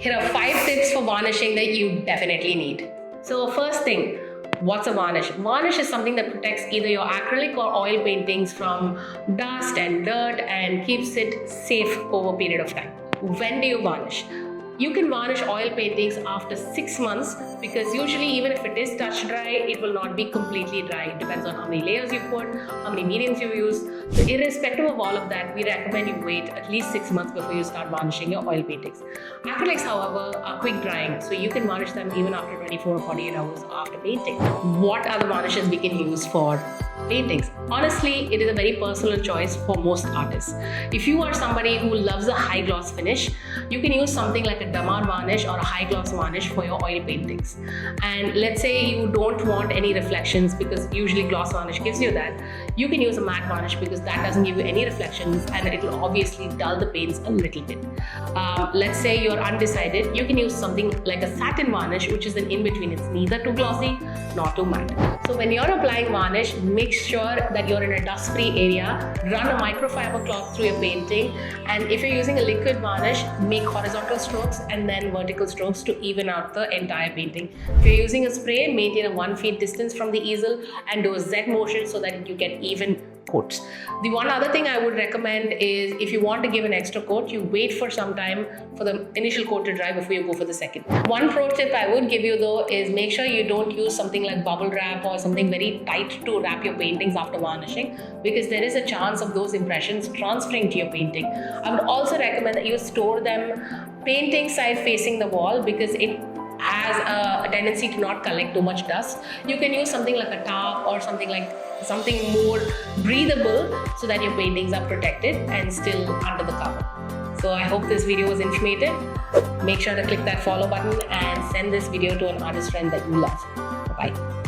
Here are 5 tips for varnishing that you definitely need. So first thing, what's a varnish? Varnish is something that protects either your acrylic or oil paintings from dust and dirt and keeps it safe over a period of time. When do you varnish? You can varnish oil paintings after 6 months because usually even if it is touch dry, it will not be completely dry. It depends on how many layers you put, how many mediums you use. So irrespective of all of that, we recommend you wait at least 6 months before you start varnishing your oil paintings. Acrylics, however, are quick drying, so you can varnish them even after 24 or 48 hours after painting. What are the varnishes we can use for paintings? Honestly, it is a very personal choice for most artists. If you are somebody who loves a high gloss finish, you can use something like a damar varnish or a high gloss varnish for your oil paintings. And let's say you don't want any reflections, because usually gloss varnish gives you that. You can use a matte varnish because that doesn't give you any reflections and it will obviously dull the paints a little bit. Let's say you're undecided, you can use something like a satin varnish, which is an in-between. It's neither too glossy nor too matte. So when you're applying varnish, make sure that you're in a dust-free area. Run a microfiber cloth through your painting, and if you're using a liquid varnish, make horizontal strokes and then vertical strokes to even out the entire painting. If you're using a spray, maintain a 1 feet distance from the easel and do a Z motion so that you get even coats. The one other thing I would recommend is, if you want to give an extra coat, you wait for some time for the initial coat to dry before you go for the second. One pro tip I would give you though is make sure you don't use something like bubble wrap or something very tight to wrap your paintings after varnishing, because there is a chance of those impressions transferring to your painting. I would also recommend that you store them painting side facing the wall, because it has a tendency to not collect too much dust. You can use something like a tarp or something more breathable so that your paintings are protected and still under the cover. So I hope this video was informative. Make sure to click that follow button and send this video to an artist friend that you love. Bye-bye.